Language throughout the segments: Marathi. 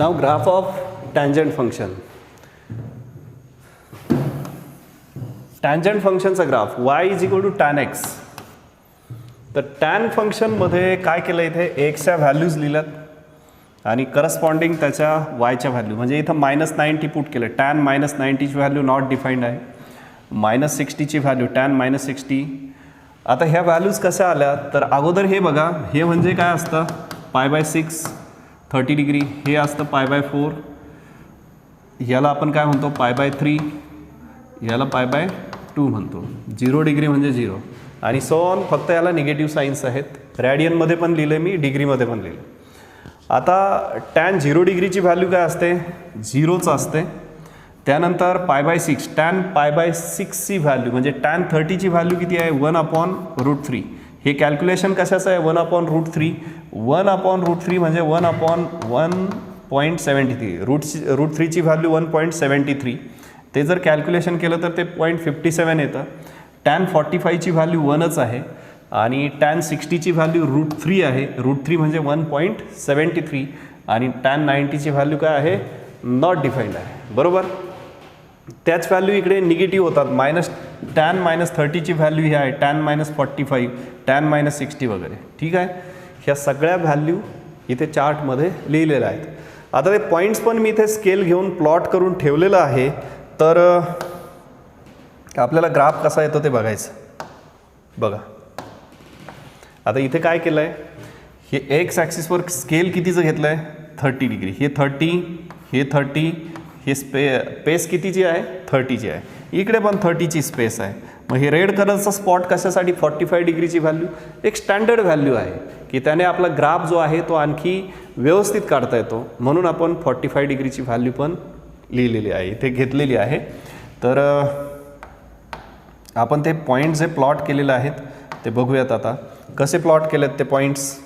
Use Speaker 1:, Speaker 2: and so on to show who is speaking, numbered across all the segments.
Speaker 1: Now graph of tangent function. Tangent फंक्शनचा graph y is equal to tan x. तर टॅन फंक्शनमध्ये काय केलं इथे एक्सच्या व्हॅल्यूज लिहिल्यात आणि करस्पॉन्डिंग त्याच्या वायच्या व्हॅल्यू म्हणजे इथं -90 पुट केलं. टॅन -90ची व्हॅल्यू नॉट डिफाईंड आहे. -60ची व्हॅल्यू टॅन -60. आता ह्या व्हॅल्यूज कशा आल्या तर अगोदर हे बघा, हे म्हणजे काय असतं π/6 30 डिग्री, हे असतं π/4, याला आपण काय म्हणतो π/3, याला π/2 म्हणतो. 0 डिग्री म्हणजे 0 आणि सो ऑन. फक्त याला निगेटिव्ह साईन्स आहेत. रॅडियनमध्ये पण लिहिले मी, डिग्रीमध्ये पण लिहिले. आता टॅन 0 डिग्रीची व्हॅल्यू काय असते 0च असते. त्यानंतर π/6 टॅन π/6ची व्हॅल्यू म्हणजे टॅन 30ची व्हॅल्यू किती आहे 1/√3. हे कॅल्क्युलेशन कशाचं आहे 1/√3. 1/√3 म्हणजे 1/1.73. √3ची व्हॅल्यू 1.73. ते जर कॅल्क्युलेशन केलं तर ते 0.57 येतं. टॅन 45ची व्हॅल्यू 1च आहे आणि टॅन 60ची व्हॅल्यू √3 आहे. √3 म्हणजे 1.73 आणि टॅन 90ची व्हॅल्यू काय आहे नॉट डिफाईंड आहे. बरोबर. त्याच व्हॅल्यू इकडे निगेटिव्ह होतात. टॅन -30ची व्हॅल्यू ही आहे टॅन -45, टॅन -60 वगैरे. ठीक आहे. ह्या सगळ्या व्हॅल्यू इथे चार्टमध्ये लिहिलेल्या आहेत. आता ते पॉईंट्स पण मी इथे स्केल घेऊन प्लॉट करून ठेवलेलं आहे. तर आपल्याला ग्राफ कसा येतो ते बघायचं. बघा आता इथे काय केलं आहे, हे एक्स ॲक्सिसवर स्केल कितीचं घेतलं आहे 30 डिग्री. हे 30, हे 30, हे स्पेस कितीची आहे 30ची आहे. इकडे पण 30ची स्पेस आहे. मग हे रेड कलरचा स्पॉट कशासाठी 45 डिग्रीची व्हॅल्यू एक स्टँडर्ड व्हॅल्यू आहे की त्याने आपला ग्राफ जो आहे तो आणखी व्यवस्थित काढता येतो. म्हणून आपण 45 डिग्रीची व्हॅल्यू पण लिहिलेली आहे, इथे घेतलेली आहे. तर आपण ते पॉईंट जे प्लॉट केलेले आहेत ते बघूयात. आता कसे प्लॉट केलेत ते पॉईंट्स.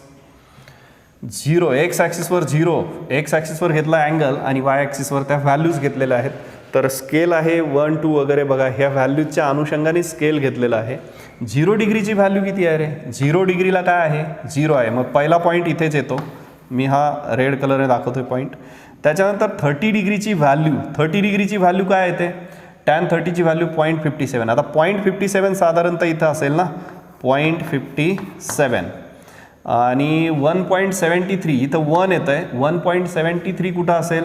Speaker 1: 0 एक्स ॲक्सिसवर 0, एक्स ॲक्सिसवर घेतला अँगल आणि वाय ॲक्सिसवर त्या व्हॅल्यूज घेतलेल्या आहेत. तर स्केल आहे 1, 2 वगैरे बघा, ह्या व्हॅल्यूजच्या अनुषंगाने स्केल घेतलेला आहे. 0 डिग्रीची व्हॅल्यू किती आहे रे 0 डिग्रीला काय आहे 0 आहे. मग पहिला पॉईंट इथेच येतो. मी हा रेड कलरने दाखवतो आहे पॉईंट. त्याच्यानंतर 30 डिग्रीची व्हॅल्यू, 30 डिग्रीची व्हॅल्यू काय येते टॅन 30ची व्हॅल्यू 0.57. आता 0.57 साधारणतः इथं असेल ना 0.57 आणि 1.73 इथं 1 येतं आहे. 1.73 कुठं असेल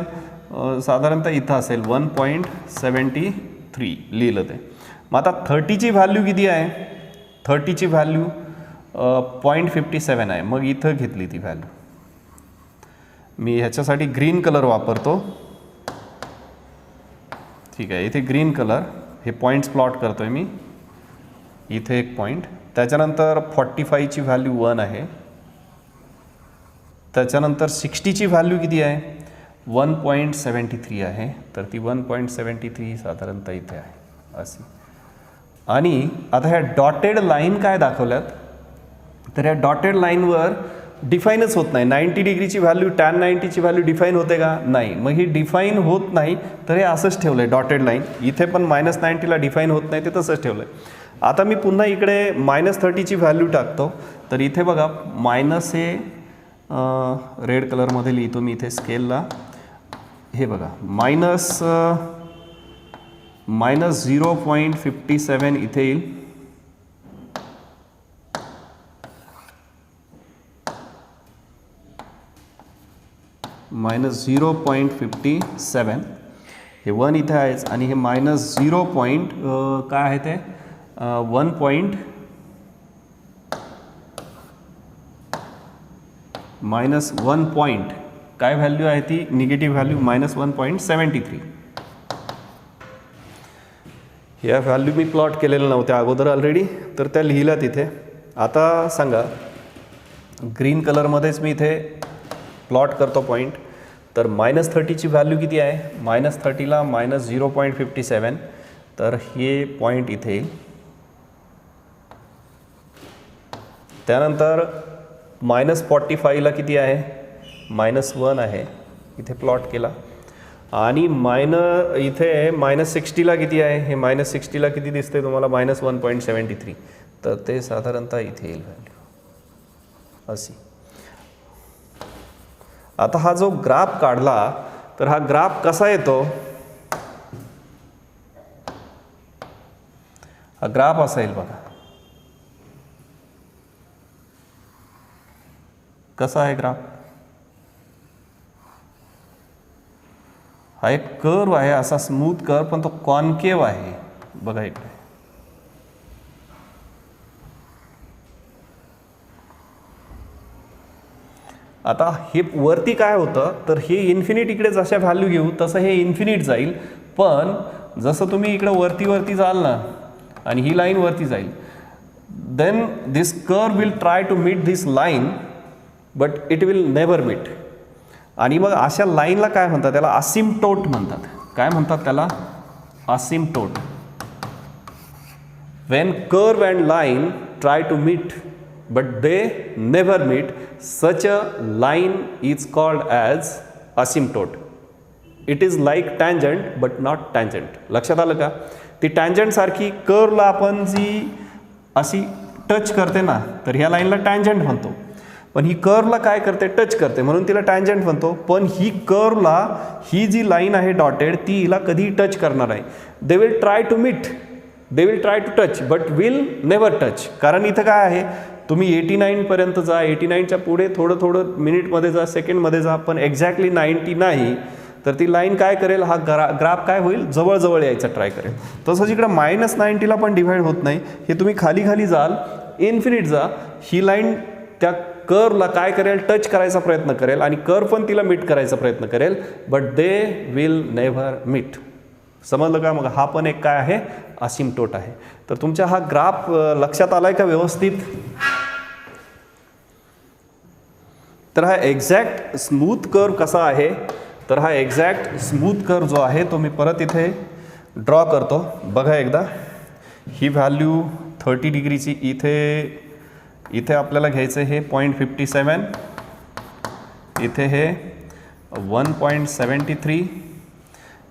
Speaker 1: साधारणतः इथं असेल 1.73 लिहिलं ते. मग आता 30ची व्हॅल्यू किती आहे 30ची व्हॅल्यू 0.57 आहे. मग इथं घेतली ती व्हॅल्यू. मी ह्याच्यासाठी ग्रीन कलर वापरतो. ठीक आहे. इथे ग्रीन कलर हे पॉईंट्स प्लॉट करतो आहे मी. इथे एक पॉईंट. त्याच्यानंतर 45ची व्हॅल्यू 1 आहे. त्याच्यानंतर 60ची व्हॅल्यू किती आहे 1.73 आहे. तर ती 1.73 साधारणतः इथे आहे अशी. आणि आता ह्या डॉटेड लाईन काय दाखवल्यात तर ह्या डॉटेड लाईनवर डिफाईनच होत नाही. 90 डिग्रीची व्हॅल्यू टॅन 90ची व्हॅल्यू डिफाईन होते का नाही. मग ही डिफाईन होत नाही तर हे असंच ठेवलं आहे डॉटेड लाईन. इथे पण -90ला डिफाईन होत नाही ते तसंच ठेवलं आहे. आता मी पुन्हा इकडे -30ची व्हॅल्यू टाकतो. तर इथे बघा मायनस हे रेड कलरमध्ये लिहितो मी इथे स्केलला. हे बघा -0.57 इथे येईल. -0.57 हे 1 इथे आहेच आणि हे -0. काय आहे ते 1 पॉईंट -1 पॉईंट काय व्हॅल्यू आहे ती निगेटिव्ह व्हॅल्यू -1.73. या व्हॅल्यू मी प्लॉट केलेल्या नव्हत्या अगोदर ऑलरेडी तर त्या लिहिल्या तिथे. आता सांगा ग्रीन कलरमध्येच मी इथे प्लॉट करतो पॉईंट. तर -30ची व्हॅल्यू किती आहे -30ला -0.57. तर हे पॉईंट इथे येईल. त्यानंतर -45ला किती आहे -1 आहे. इथे प्लॉट केला. आणि इथे -60ला किती आहे हे -60ला किती दिसते तुम्हाला -1.73. तर ते साधारणतः इथे येईल व्हॅल्यू अशी. आता हा जो ग्राफ काढला तर हा ग्राफ कसा येतो, हा ग्राफ असा येईल बघा. कसा आहे ग्राफ, हा एक कर्व आहे, असा स्मूथ कर्व, पण तो कॉन्केव आहे बघा इकडे. आता हे वरती काय होतं तर हे इन्फिनिट इकडे जशा व्हॅल्यू घेऊ तसं हे इन्फिनिट जाईल, पण जसं तुम्ही इकडे वरती जाल ना आणि ही लाईन वरती जाईल, then this curve will try to meet this line but it will never meet. आणि मग अशा लाईनला काय म्हणतात, त्याला असिम्प्टोट म्हणतात. काय म्हणतात त्याला, asymptote. When curve and line try to meet but they never meet, such a line is called as asymptote. It is like tangent but not tangent. लक्षात आलं का, ती टँजंट सारखी कर्वला आपण जी अशी टच करते ना तर ह्या लाईनला टँजंट म्हणतो, पण ही कर्वला काय करते, टच करते, म्हणून तिला टँजंट म्हणतो. पण ही कर्वला ही जी लाईन आहे डॉटेड ती हिला कधीही टच करणार आहे. They will try to meet, they will try to touch but will never touch. कारण इथं काय आहे, तुम्ही 89 पर्यंत जा, 89च्या पुढे थोडं मिनिटमध्ये जा, सेकंडमध्ये जा, पण एक्झॅक्टली 90 नाही, तर ती लाईन काय करेल, हा ग्राफ काय होईल, जवळ यायचा ट्राय करेल. तसंच इकडं -90ला पण डिव्हाइड होत नाही. हे तुम्ही खाली जाल, इन्फिनिट जा, ही लाईन त्या कर्वला काय करेल, टच करायचा प्रयत्न करेल आणि कर्व पण तिला मीट करायचा प्रयत्न करेल, but they will never meet. समजलं का, मग हा पण एक काय आहे, असिम्प्टोट आहे. तर तुमचा हा ग्राफ लक्षात आलाय का व्यवस्थित. तर हा एक्झॅक्ट स्मूथ कर्व कसा आहे, तर हा एक्झॅक्ट स्मूथ कर्व जो आहे तो मी परत इथे ड्रॉ करतो बघा एकदा. ही व्हॅल्यू 30 डिग्रीची इथे आपल्याला घ्यायचं हे 0.57, इथे हे 1.73,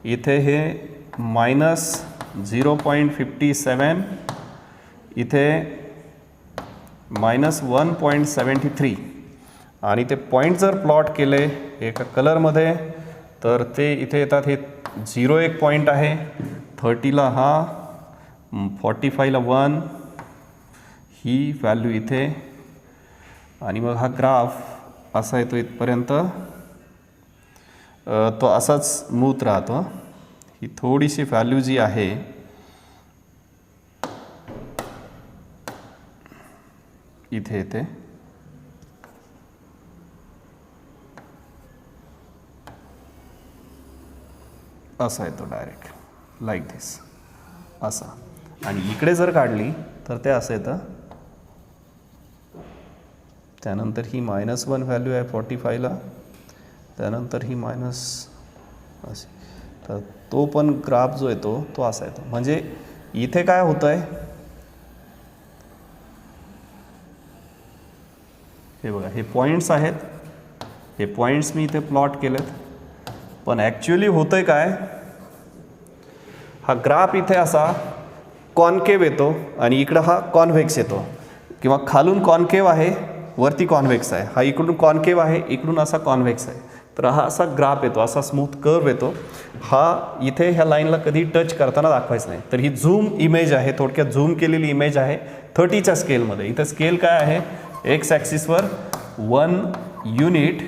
Speaker 1: इथे हे -0.57, इथे -1.73. आणि ते पॉईंट जर प्लॉट केले एका कलरमध्ये तर ते इथे येतात. हे 0 एक पॉईंट आहे, 30ला हा, 45ला 1, ही व्हॅल्यू इथे, आणि मग हा ग्राफ असा येतो इथपर्यंत, तो असाच स्मूथ राहतो. ही थोडीशी व्हॅल्यू जी आहे इथे येते, असा येतो डायरेक्ट लाईक धिस असा. आणि इकडे जर काढली तर ते असं येतं. त्यानंतर ही -1 व्हॅल्यू आहे 45ला, त्यानंतर ही मायनस अशी, तर तो पण ग्राफ जो येतो तो असा येतो. म्हणजे इथे काय होतं आहे, हे बघा, हे पॉईंट्स आहेत, हे पॉईंट्स मी इथे प्लॉट केलेत, पण ॲक्च्युअली होतं आहे काय, हा ग्राफ इथे असा कॉन्केव येतो आणि इकडं हा कॉन्व्हेक्स येतो, किंवा खालून कॉन्केव आहे वरती कॉन्व्हेक्स आहे, हा इकडून कॉन्केव आहे इकडून असा कॉन्व्हेक्स आहे. तर हा असा ग्राफ येतो, असा स्मूथ कर्व येतो. हा इथे ह्या लाईनला कधी टच करताना दाखवायचं नाही. तर ही झूम इमेज आहे, थोडक्यात झूम केलेली इमेज आहे 30च्या स्केलमध्ये. इथं स्केल काय आहे, एक्स ॲक्सिसवर 1 unit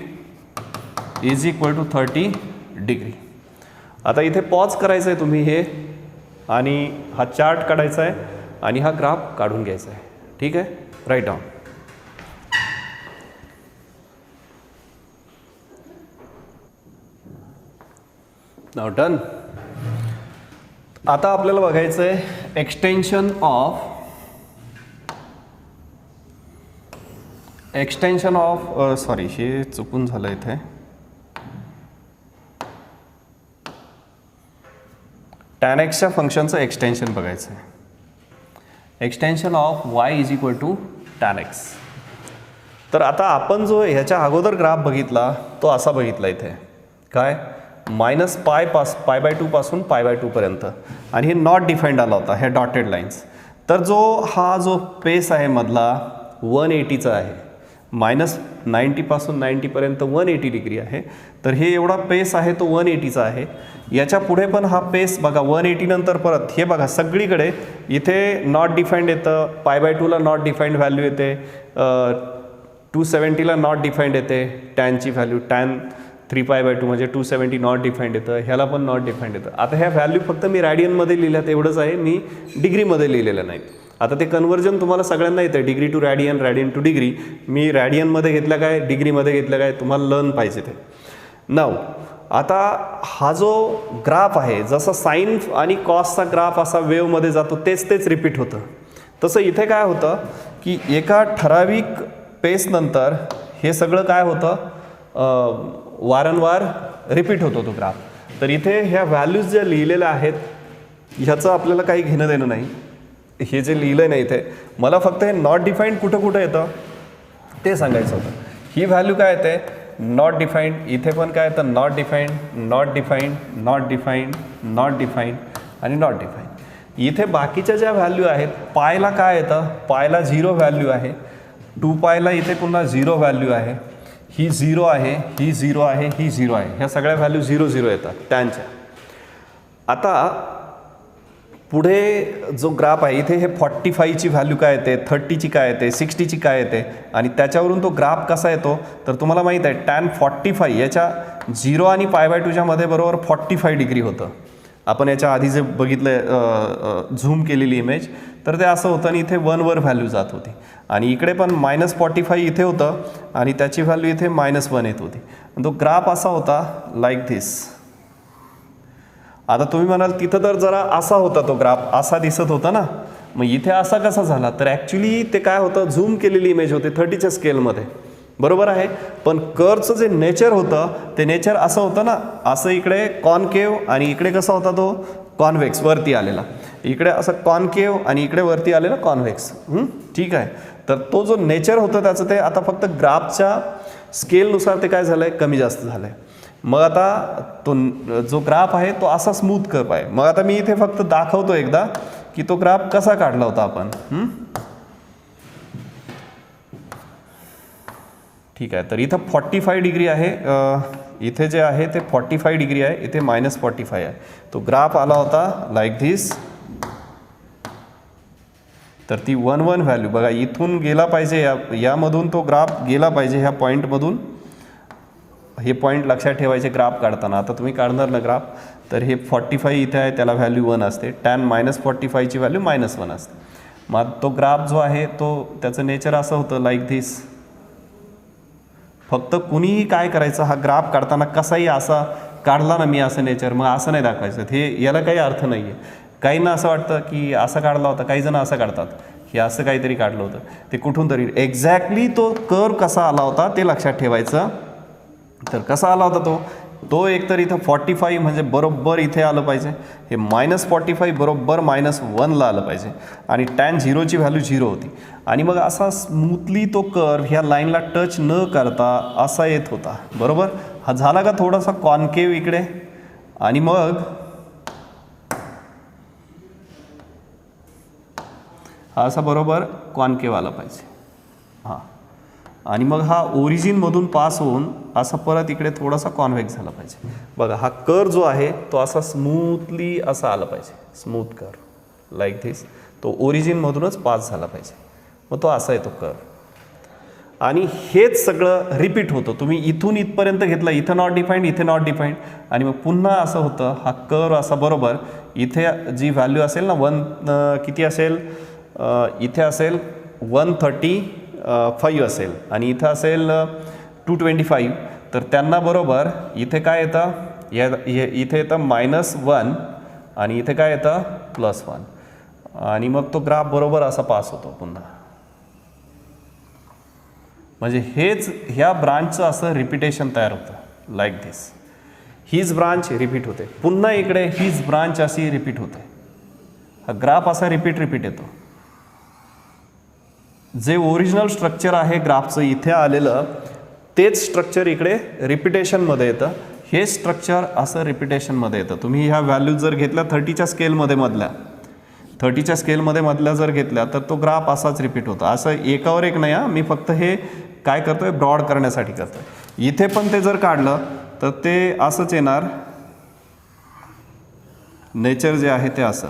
Speaker 1: is equal to 30 degree. आता इथे पॉज करायचं आहे तुम्ही हे, आणि हा चार्ट काढायचा आहे आणि हा ग्राफ काढून घ्यायचा आहे. ठीक आहे, राईट डाऊन. नाव डन. आता आपल्याला बघायचं आहे एक्सटेन्शन ऑफ सॉरी, हे चुकून झालं इथे. tan x च्या फंक्शनचं एक्सटेन्शन बघायचं आहे. Extension of y is equal to tan x. तर आता आपण जो ह्याच्या अगोदर ग्राफ बघितला तो असा बघितला इथे, काय -π/2 पासून π/2 पर्यंत, आणि हे नॉट डिफाईंड आला होता, हे डॉटेड लाईन्स. तर जो पेस आहे मधला 180चा आहे, -90पासून 90पर्यंत 180 डिग्री आहे. तर हे एवढा पेस आहे तो 180चा आहे. याच्या पुढे पण हा पेस बघा 180 नंतर परत हे बघा सगळीकडे इथे नॉट डिफाईंड येतं, π/2ला नॉट डिफाईंड व्हॅल्यू येते, 270ला नॉट डिफाईंड येते, टॅनची व्हॅल्यू टॅन 3π/2 म्हणजे 270 नॉट डिफाईंड येतं, ह्याला पण नॉट डिफाईंड येतं. आता ह्या व्हॅल्यू फक्त मी रॅडियनमध्ये लिहिल्यात एवढंच आहे, मी डिग्रीमध्ये लिहिलेलं नाही. आता ते कन्वर्जन तुम्हाला सगळ्यांना येतं, degree to radian, radian to degree. मी रॅडियनमध्ये घेतलं काय, डिग्रीमध्ये घेतलं काय, तुम्हाला लर्न पाहिजे ते. नाव आता हा जो ग्राफ आहे, जसं साईन आणि कॉसचा ग्राफ असा वेवमध्ये जातो तेच रिपीट होतं. तसं इथे काय होतं की एका ठराविक पेसनंतर हे सगळं काय होतं, वारंवार रिपीट होतो तो ग्राफ. तर इथे ह्या व्हॅल्यूज ज्या लिहिलेल्या आहेत ह्याचं आपल्याला काही घेणं देणं नाही. हे जे लिहिलं नाही इथे, मला फक्त हे नॉट डिफाईंड कुठं येतं ते सांगायचं होतं. ही व्हॅल्यू काय येते, नॉट डिफाईंड. इथे पण काय येतं, not defined, not defined, not defined, not defined आणि नॉट डिफाईंड. इथे बाकीच्या ज्या व्हॅल्यू आहेत, पायला काय येतं, पायला 0 व्हॅल्यू आहे, 2πला इथे पुन्हा 0 व्हॅल्यू आहे, ही 0 आहे, ही 0 आहे, ही 0 आहे. ह्या सगळ्या व्हॅल्यू 0 येतात टॅनच्या. आता पुढे जो ग्राफ आहे इथे हे 45ची व्हॅल्यू काय येते, 30ची काय येते, 60ची काय येते आणि त्याच्यावरून तो ग्राफ कसा येतो. तर तुम्हाला माहीत आहे टॅन 45 याच्या 0 आणि π/2च्या मध्ये बरोबर 45 डिग्री होतं. आपण याच्या आधी जे बघितलं झूम केलेली इमेज, तर ते असं होतं आणि इथे 1वर व्हॅल्यू जात होती आणि इकडे पण -45 इथे होतं आणि त्याची व्हॅल्यू इथे -1 येत होती. तो ग्राफ असा होता लाईक धिस. आता तुम्ही म्हणाल तिथं तर जरा असा होता तो ग्राफ, असा दिसत होता ना, मग इथे असा कसा झाला. तर ॲक्च्युली ते काय होतं, झूम केलेली इमेज होते 30च्या स्केलमध्ये, बरोबर आहे. पण कर्वचं जे नेचर होतं ते नेचर असं होतं ना, असं इकडे कॉनकेव्ह आणि इकडे कसा होता तो कॉन्व्हेक्स वरती आलेला, इकडे असं कॉनकेव्ह आणि इकडे वरती आलेला कॉन्व्हेक्स. ठीक आहे. तर तो जो नेचर होतं त्याचं ते आता फक्त ग्राफच्या स्केलनुसार ते काय झालं आहे, कमी जास्त झालं आहे. मग आता तो जो ग्राफ आहे तो असा स्मूथ कर्व आहे. मग आता मी इथे फक्त दाखवतो एकदा की तो ग्राफ कसा काढला होता आपण. ठीक आहे. तर इथं 45 डिग्री आहे, इथे जे आहे ते 45 डिग्री आहे, इथे -45 आहे. तो ग्राफ आला होता लाईक धिस. तर ती 1 व्हॅल्यू बघा इथून गेला पाहिजे, यामधून तो ग्राफ गेला पाहिजे, ह्या पॉईंटमधून. हे पॉईंट लक्षात ठेवायचे ग्राफ काढताना. आता तुम्ही काढणार ना ग्राफ, तर हे 45 इथे आहे, त्याला व्हॅल्यू 1 असते, टॅन -45ची व्हॅल्यू -1 असते. मग तो ग्राफ जो आहे तो त्याचं नेचर असं होतं लाईक धिस. फक्त कुणीही काय करायचं, हा ग्राफ काढताना कसाही असा काढला ना मी असं नेचर, मग असं नाही दाखवायचं. हे याला काही अर्थ नाही आहे. काहींना असं वाटतं की असं काढला होता, काही जण असं काढतात, हे असं काहीतरी काढलं होतं, ते कुठून तरी. एक्झॅक्टली तो कर्व कसा आला होता ते लक्षात ठेवायचं. तर कसा आला होता तो एकतर इथं 45 म्हणजे बरोबर इथे आलं पाहिजे, हे -45 बरोबर -1ला आलं पाहिजे आणि टॅन 0ची व्हॅल्यू 0 होती. आणि मग असा स्मूथली तो कर्व ह्या लाईनला टच न करता असा येत होता, बरोबर. हा झाला का थोडासा कॉन्केव्ह इकडे आणि मग हा असा बरोबर कॉन्केव्ह आला पाहिजे. हां. आणि मग हा ओरिजिनमधून पास होऊन असा परत इकडे थोडासा कॉन्व्हेक्स झाला पाहिजे. बघा हा कर्व जो आहे तो असा स्मूथली असा आला पाहिजे, स्मूथ कर्व लाईक धिस. तो ओरिजिनमधूनच पास झाला पाहिजे, मग तो असा येतो कर्व. आणि हेच सगळं रिपीट होतं. तुम्ही इथून इथपर्यंत घेतला, इथं नॉट डिफाईंड, इथे नॉट डिफाईंड आणि मग पुन्हा असं होतं. हा कर्व असा बरोबर इथे जी व्हॅल्यू असेल ना 1 किती असेल, इथे असेल 135 असेल आणि इथं असेल 225. तर त्यांना बरोबर इथे काय येतं, इथे येतं -1 आणि इथे काय येतं +1 आणि मग तो ग्राफ बरोबर असा पास होतो पुन्हा. म्हणजे हेच ह्या ब्रांचचं असं रिपिटेशन तयार होतं लाईक धिस. हीच ब्रांच रिपीट होते, पुन्हा इकडे हीच ब्रांच अशी रिपीट होते. हा ग्राफ असा रिपीट येतो. जे ओरिजिनल स्ट्रक्चर आहे ग्राफचं इथे आलेलं तेच स्ट्रक्चर इकडे रिपिटेशनमध्ये येतं. हे स्ट्रक्चर असं रिपिटेशनमध्ये येतं. तुम्ही ह्या व्हॅल्यू जर घेतल्या 30च्या स्केलमध्ये मधल्या जर घेतल्या तर तो ग्राफ असाच रिपीट होता. असं एकावर एक नाही. मी फक्त हे काय करतोय, ब्रॉड करण्यासाठी करतोय. इथे पण ते जर काढलं तर ते असंच येणार, नेचर जे आहे ते असं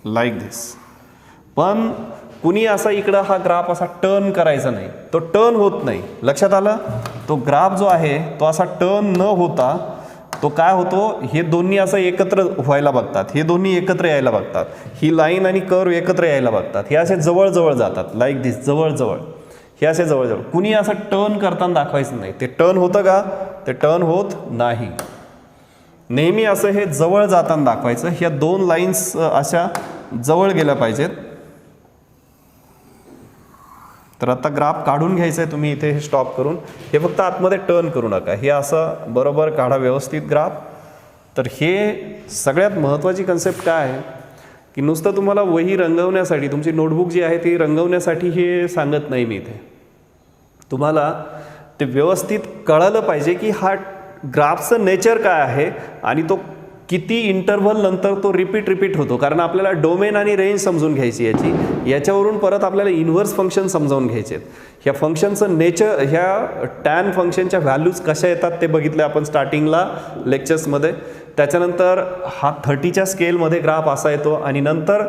Speaker 1: लाईक धिस. पण कुणी असा इकडं हा ग्राफ असा टर्न करायचा नाही, तो टर्न होत नाही. लक्षात आलं, तो ग्राफ जो आहे तो असा टर्न न होता तो काय होतो, हे दोन्ही असं एकत्र व्हायला बघतात, हे दोन्ही एकत्र यायला बघतात, ही लाईन आणि कर्व एकत्र यायला बघतात, हे असे जवळजवळ जातात लाईक धिस, जवळजवळ, हे असे जवळजवळ. कुणी असं टर्न करताना दाखवायचं नाही. ते टर्न होतं का, ते टर्न होत नाही. नेहमी असं हे जवळ जाताना दाखवायचं. ह्या दोन लाईन्स अशा जवळ गेल्या पाहिजेत. तर आता ग्राफ काढून घ्यायचं आहे तुम्ही इथे हे स्टॉप करून. हे फक्त आतमध्ये टर्न करू नका, हे असं बरोबर काढा व्यवस्थित ग्राफ. तर हे सगळ्यात महत्त्वाची कन्सेप्ट काय आहे की नुसतं तुम्हाला वही रंगवण्यासाठी, तुमची नोटबुक जी आहे ती रंगवण्यासाठी हे सांगत नाही मी इथे. तुम्हाला ते व्यवस्थित कळलं पाहिजे की हा ग्राफचं नेचर काय आहे आणि तो किती इंटरव्हल नंतर तो रिपीट होतो. कारण आपल्याला डोमेन आणि रेंज समजून घ्यायची याची, याच्यावरून परत आपल्याला इन्व्हर्स फंक्शन समजावून घ्यायचे आहेत. ह्या फंक्शनचं नेचर, ह्या टॅन फंक्शनच्या व्हॅल्यूज कशा येतात ते बघितले आपण स्टार्टिंगला लेक्चर्समध्ये. त्याच्यानंतर हा 30च्या स्केलमध्ये ग्राफ असा येतो आणि नंतर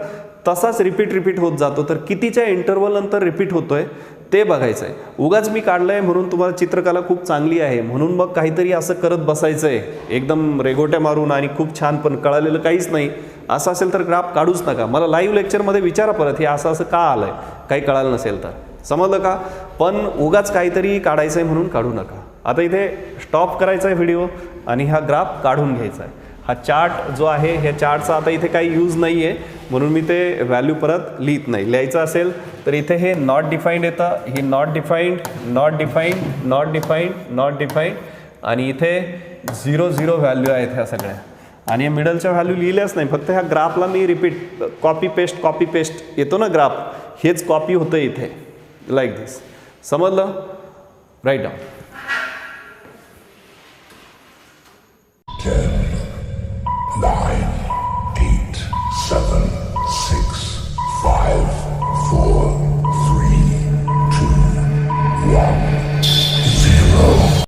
Speaker 1: तसाच रिपीट होत जातो. तर कितीच्या इंटरव्हल नंतर रिपीट होतोय ते बघायचं आहे. उगाच मी काढलं आहे म्हणून तुम्हाला चित्रकला खूप चांगली आहे म्हणून मग काहीतरी असं करत बसायचं आहे एकदम रेगोट्या मारून आणि खूप छान पण कळालेलं काहीच नाही असं असेल तर ग्राफ काढूच नका. मला लाईव्ह लेक्चरमध्ये विचारा परत, हे असं का आलं आहे, काही कळालं नसेल तर. समजलं का? पण उगाच काहीतरी काढायचं आहे म्हणून काढू नका. आता इथे स्टॉप करायचा आहे व्हिडिओ आणि हा ग्राफ काढून घ्यायचा आहे. हा चार्ट जो आहे, ह्या चार्टचा आता इथे काही यूज नाही आहे म्हणून मी ते व्हॅल्यू परत लिहित नाही. लिहायचं असेल तर इथे हे नॉट डिफाईंड येतं, ही not defined, not defined, not defined, not defined आणि इथे 0 व्हॅल्यू आहेत ह्या सगळ्या. आणि या मिडलच्या व्हॅल्यू लिहिल्याच नाही, फक्त ह्या ग्राफला मी रिपीट कॉपी पेस्ट येतो ना ग्राफ, हेच कॉपी होतं इथे लाईक धिस. समजलं? Write down.